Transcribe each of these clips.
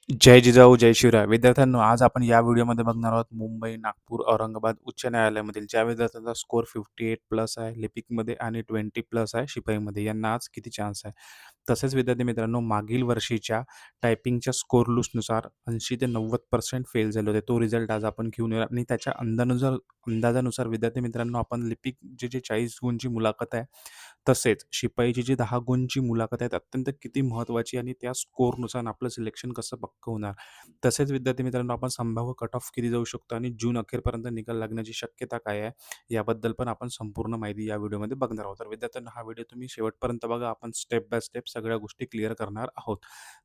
जय जिजाऊ, जय शिवराय. विद्यार्थ्यांनो, आज आपण या व्हिडिओमध्ये बघणार आहोत मुंबई, नागपूर, औरंगाबाद उच्च न्यायालयामधील ज्या विद्यार्थ्यांचा स्कोर 58 प्लस आहे लिपिकमध्ये आणि 20 प्लस आहे शिपाईमध्ये, यांना आज किती चान्स आहे. तसेच विद्यार्थी मित्रांनो, मागील वर्षीच्या टायपिंगच्या स्कोर लिस्टनुसार 80 ते 90% फेल झाले होते. तो रिझल्ट आज आपण घेऊन येऊ आणि त्याच्या अंदाजानुसार विद्यार्थी मित्रांनो, आपण लिपिकची जी 40 गुणची मुलाखत आहे, तसेच शिपाईची जी 10 गुणची मुलाखत आहे, अत्यंत किती महत्त्वाची आणि त्या स्कोरनुसार आपलं सिलेक्शन कसं पक्कं होणार. तसेच विद्यार्थी मित्रांनो, आपण संभाव्य कट ऑफ किती जाऊ शकतो आणि जून अखेरपर्यंत निकाल लागण्याची शक्यता काय आहे, याबद्दल पण आपण संपूर्ण माहिती या व्हिडिओमध्ये बघणार आहोत. तर विद्यार्थ्यांनो, हा व्हिडिओ तुम्ही शेवटपर्यंत बघा. आपण स्टेप बाय स्टेप सगळ्या गोष्टी क्लिअर करणार आहोत.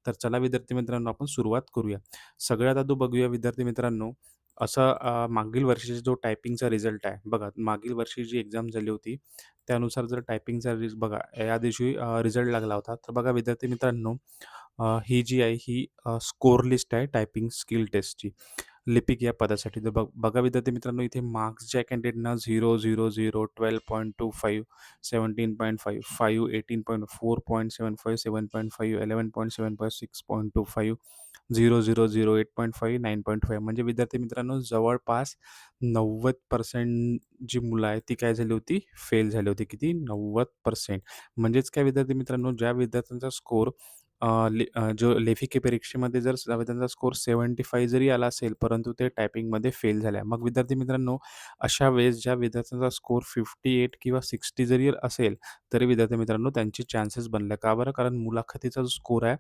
तर चला विद्यार्थी मित्रांनो, आपण सुरुवात करूया. सगळ्यात आधी बघूया विद्यार्थी मित्रांनो, असं मागील वर्षीचा जो टायपिंगचा रिझल्ट आहे बघा, मागील वर्षी जी एक्झाम झाली होती, त्यानुसार जर टायपिंगचा बघा, या दिवशी रिझल्ट लागला होता. तर बघा विद्यार्थी मित्रांनो, ही जी आहे ही स्कोर लिस्ट आहे टायपिंग स्किल टेस्टची. लिपिक या पदासाठी. तर बघा विद्यार्थी मित्रांनो, इथे मार्क्स ज्या कॅन्डिडेटना 0, 0, 0, 12.25, 17.5, 5, 18.4, 7.5, 7.5, 11.75, 6.25, 0, 0, 0, 8.5, 9.5 म्हणजे विद्यार्थी मित्रांनो, जवळपास 90% जी मुलं आहेत ती काय झाली होती, फेल झाली होती. किती? 90%. म्हणजेच काय विद्यार्थी मित्रांनो, ज्या विद्यार्थ्यांचा स्कोर जो लेखी परीक्षेमध्ये जर त्यांचा स्कोर 75 जरी आला असेल, परंतु ते टायपिंगमध्ये फेल झाले. मग विद्यार्थी मित्रांनो, अशा वेळेस ज्या विद्यार्थ्यांचा स्कोर 58 किंवा 60 जरी असेल, तरी विद्यार्थी मित्रांनो त्यांचे चान्सेस बनले. का बरं? कारण मुलाखतीचा जो स्कोर आहे,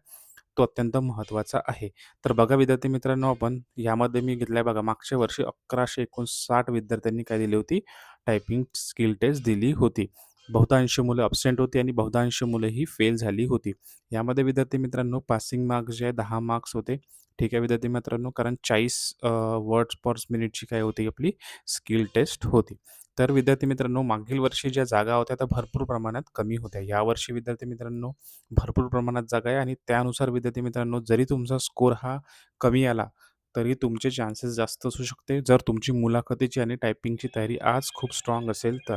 तो अत्यंत महत्त्वाचा आहे. तर बघा विद्यार्थी मित्रांनो, आपण यामध्ये मी घेतलाय बघा, मागच्या वर्षी 1159 विद्यार्थ्यांनी काय दिली होती, टायपिंग स्किल टेस्ट दिली होती. बहुतांश मुलं अब्सेंट होती आणि बहुतांश मुलं ही फेल झाली होती. यामध्ये विद्यार्थी मित्रांनो, पासिंग मार्क्स जे आहे 10 मार्क्स होते. ठीक आहे विद्यार्थी मित्रांनो, कारण 40 वर्ड्स पर मिनिटची काय होती, आपली स्किल टेस्ट होती. तर विद्यार्थी मित्रांनो, मागील वर्षी ज्या जागा होत्या त्या भरपूर प्रमाणात कमी होत्या. यावर्षी विद्यार्थी मित्रांनो, भरपूर प्रमाणात जागा आहे आणि त्यानुसार विद्यार्थी मित्रांनो, जरी तुमचा स्कोर हा कमी आला, तरी तुमचे चान्सेस जास्त असू शकते, जर तुमची मुलाखतीची आणि टायपिंगची तयारी आज खूप स्ट्राँग असेल तर.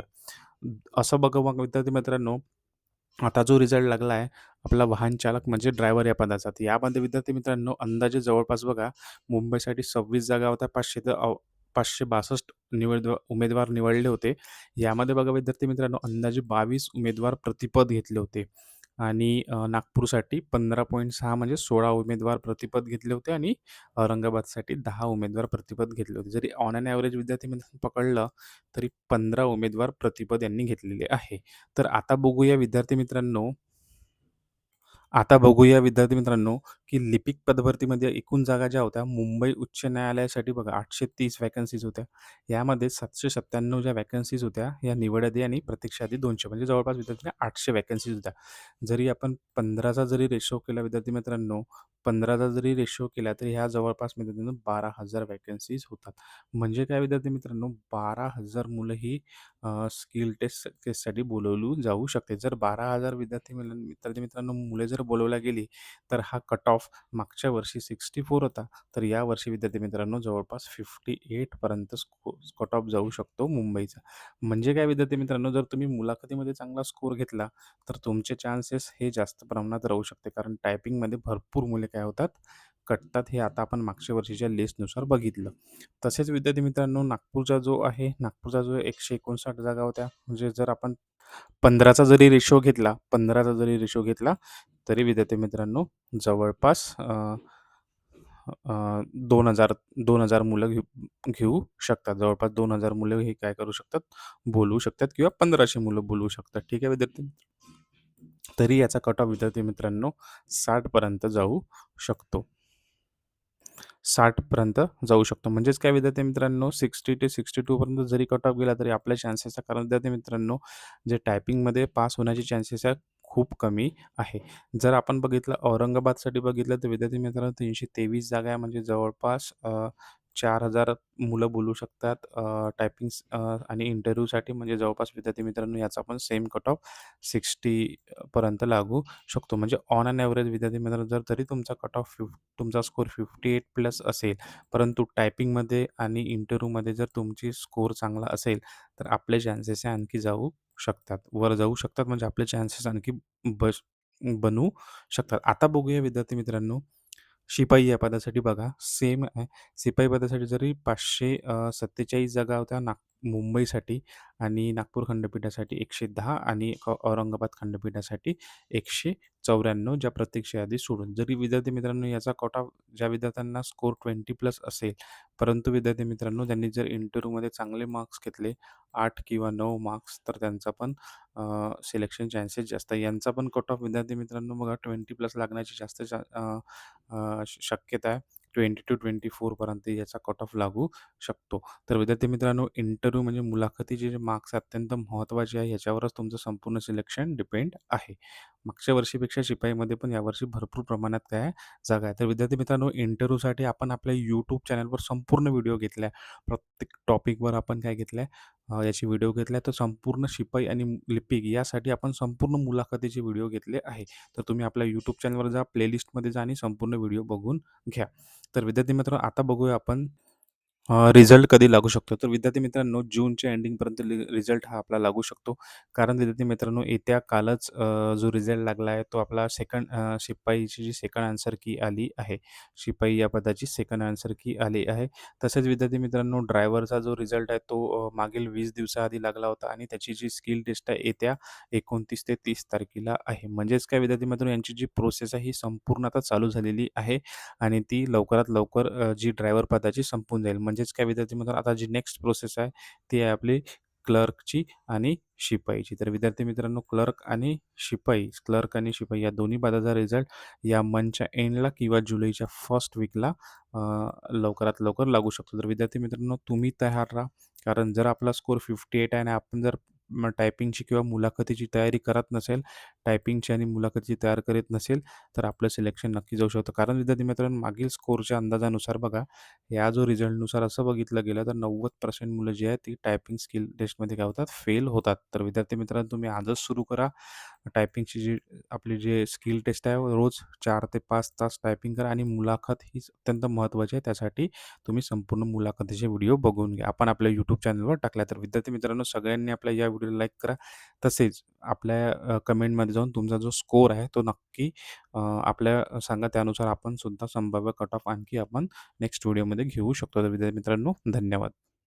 असं बघा मग विद्यार्थी मित्रांनो, आता जो रिझल्ट लागला आहे, आपला वाहन चालक म्हणजे ड्रायव्हर या पदाचा. तर यामध्ये विद्यार्थी मित्रांनो, अंदाजे जवळपास बघा, मुंबईसाठी 26 जागा होत्या. 562 उमेदवार निवडले होते. यामध्ये बघा विद्यार्थी मित्रांनो, अंदाजे 22 उमेदवार प्रतिपद घेतले होते आणि नागपूरसाठी 15.6 म्हणजे 16 उमेदवार प्रतिपद घेतले होते आणि औरंगाबादसाठी 10 उमेदवार प्रतिपद घेतले होते. जरी ऑन एन एव्हरेज विद्यार्थी मित्रांनो पकडलं, तरी 15 उमेदवार प्रतिपद यांनी घेतलेले आहे. तर आता बघूया विद्यार्थी मित्रांनो, की लिपिक पदभरतीमध्ये एकूण जागा ज्या होत्या, मुंबई उच्च न्यायालयासाठी बघा 830 व्हॅकन्सीज होत्या. यामध्ये 797 ज्या व्हॅकन्सीज होत्या, या निवड आणि प्रतीक्षाआधी 200 म्हणजे जवळपास विद्यार्थी 800 व्हॅकन्सीज होत्या. जरी आपण 15चा जरी रेशो केला विद्यार्थी मित्रांनो, 15चा जरी रेशो केला, तर ह्या जवळपास मित्रांनो 12,000 व्हॅकन्सीज होतात. म्हणजे काय विद्यार्थी मित्रांनो, 12,000 मुलं ही स्किल टेस्टसाठी बोलवली जाऊ शकते. जर 12,000 विद्यार्थी मित्रांनो मुले जर बोलवल्या गेली, तर हा कट ऑफ मागच्या वर्षी 64 होता. तर यावर्षी विद्यार्थी मित्रांनो जवळपास 58 पर्यंत कट ऑफ जाऊ शकतो मुंबईचा. म्हणजे काय विद्यार्थी मित्रांनो, जर तुम्ही मुलाखतीमध्ये चांगला स्कोर घेतला, तर तुमचे चान्सेस हे जास्त प्रमाणात राहू शकते. कारण टायपिंगमध्ये भरपूर मुले काय होतात, कटतात. हे आता आपण मागच्या वर्षीच्या लिस्टनुसार बघितलं. तसेच विद्यार्थी मित्रांनो, नागपूरचा जो 159 जागा होत्या, म्हणजे जर आपण 15चा जरी रेशो घेतला, तरी विद्यार्थी मित्रांनो जवळपास 2,000 2,000 मुलं घेऊ शकतात. जवळपास 2,000 मुलं हे काय करू शकतात, बोलवू शकतात किंवा 1,500 मुलं बोलवू शकतात. ठीक आहे विद्यार्थी. तरी याचा कट ऑफ विद्यार्थी मित्रांनो 60 पर्यंत जाऊ शकतो. 60 पर्यंत जाऊ शकतो. म्हणजेच काय विद्यार्थी मित्रांनो, 60 ते 62 पर्यंत जरी कट ऑफ गेला, तरी आपल्या चान्सेस आहे. कारण विद्यार्थी मित्रांनो, जे टायपिंगमध्ये पास होण्याचे चान्सेस आहे खूप कमी आहे. जर आपण बघितलं औरंगाबादसाठी बघितलं, तर विद्यार्थी मित्रांनो 323 जागा आहे. म्हणजे जवळपास 4,000 मुलं बोलू शकतात आणि इंटरव्ह्यूसाठी म्हणजे जवळपास विद्यार्थी मित्रांनो, याचा पण सेम कट ऑफ 60 पर्यंत लागू शकतो. म्हणजे ऑन एन एव्हरेज विद्यार्थी मित्रांनो, जर तरी तुमचा स्कोर 58 प्लस असेल, परंतु टायपिंगमध्ये आणि इंटरव्ह्यूमध्ये जर तुमची स्कोर चांगला असेल, तर आपले चान्सेस हे आणखी जाऊ शकतात. वर जाऊ शकतात, म्हणजे आपले चान्सेस आणखी बस बनू शकतात. आता बघूया विद्यार्थी मित्रांनो, शिपाई या पदासाठी बघा सेम आहे. शिपाई पदासाठी जरी 547 जागा होत्या मुंबईसाठी आणि नागपूर खंडपीठासाठी 110 आणि औरंगाबाद खंडपीठासाठी 194 ज्या प्रत्यक्ष यादी सोडून. जरी विद्यार्थी मित्रांनो याचा कट ऑफ ज्या विद्यार्थ्यांना स्कोर 20+ असेल, परंतु विद्यार्थी मित्रांनो त्यांनी जर इंटरव्ह्यूमध्ये चांगले मार्क्स घेतले 8 किंवा 9 मार्क्स तर त्यांचा पण सिलेक्शन चान्सेस जास्त आहे. यांचा पण कट ऑफ विद्यार्थी मित्रांनो बघा 20+ लागण्याची जास्त शक्यता आहे. 20 टू 24 पर्यंत याचा कट ऑफ लागू शकतो. तर विद्यार्थी मित्रांनो इंटरव्ह्यू म्हणजे मुलाखतीचे जे मार्क्स अत्यंत महत्त्वाचे आहे याच्यावरच तुमचं संपूर्ण सिलेक्शन डिपेंड आहे. मागच्या वर्षीपेक्षा शिपाईमध्ये पण यावर्षी भरपूर प्रमाणात काय आहे जागा आहे. तर विद्यार्थी मित्रांनो इंटरव्ह्यूसाठी आपण आपल्या YouTube चॅनलवर संपूर्ण व्हिडिओ घेतल्या. प्रत्येक टॉपिकवर आपण काय घेतलंय याचे व्हिडिओ घेतलाय. तर संपूर्ण शिपाई आणि लिपिक यासाठी आपण संपूर्ण मुलाखतीचे व्हिडिओ घेतले आहे. तर तुम्ही आपल्या YouTube चॅनलवर जा, प्लेलिस्टमध्ये जा आणि संपूर्ण व्हिडिओ बघून घ्या. तर विद्यार्थी मित्रांनो आता बघूया आपण रिझल्ट कधी लागू शकतो? तर विद्यार्थी मित्रांनो जूनच्या एंडिंगपर्यंत रिझल्ट हा आपला लागू शकतो. कारण विद्यार्थी मित्रांनो येत्या कालच जो रिझल्ट लागला आहे तो आपला शिपाईची जी सेकंड आन्सर की आली आहे. शिपाई या पदाची सेकंड आन्सर की आली आहे. तसेच विद्यार्थी मित्रांनो ड्रायव्हरचा जो रिझल्ट आहे तो मागील 20 दिवसाआधी लागला होता आणि त्याची जी स्किल टेस्ट आहे येत्या 29 ते 30 तारखेला आहे. म्हणजेच काय विद्यार्थी मित्रांनो यांची जी प्रोसेस आहे ही संपूर्ण आता चालू झालेली आहे आणि ती लवकरात लवकर जी ड्रायव्हर पदाची संपून जाईल. म्हणजेच काय विद्यार्थी मित्रांनो आता जी नेक्स्ट प्रोसेस आहे ती आहे आपली क्लर्कची आणि शिपाईची. तर विद्यार्थी मित्रांनो क्लर्क आणि शिपाई या दोन्ही पदाचा रिझल्ट या मंथच्या एंडला किंवा जुलैच्या फर्स्ट वीकला लवकरात लवकर लागू शकतो. तर विद्यार्थी मित्रांनो तुम्ही तयार राहा. कारण जर आपला स्कोर 58 आहे आणि आपण जर टायपिंगची किंवा मुलाखतीची तयारी करत नसेल, टायपिंगची आणि मुलाखतीची तयार करीत नसेल, तर आपलं सिलेक्शन नक्की जाऊ शकतं. कारण विद्यार्थी मित्रांनो मागील स्कोरच्या अंदाजानुसार बघा, या जो रिझल्टनुसार असं बघितलं गेलं तर 90% मुलं जी आहेत ती टायपिंग स्किल टेस्टमध्ये काय होतात, फेल होतात. तर विद्यार्थी मित्रांनो तुम्ही आजच सुरू करा. टायपिंगची जी आपली जे स्किल टेस्ट आहे रोज 4 ते 5 तास टायपिंग करा आणि मुलाखत ही अत्यंत महत्त्वाची आहे. त्यासाठी तुम्ही संपूर्ण मुलाखतीचे व्हिडिओ बघून घ्या. आपण आपल्या YouTube चॅनलवर टाकला. तर विद्यार्थी मित्रांनो सगळ्यांनी आपल्या या व्हिडिओला लाईक करा. तसेच आपल्या कमेंटमध्ये जाऊन तुमचा जो स्कोर आहे तो नक्की आपल्या सांगा. त्यानुसार आपण सुद्धा संभाव्य कट ऑफ आणखी आपण नेक्स्ट व्हिडिओमध्ये घेऊ शकतो. तर विद्यार्थी मित्रांनो धन्यवाद.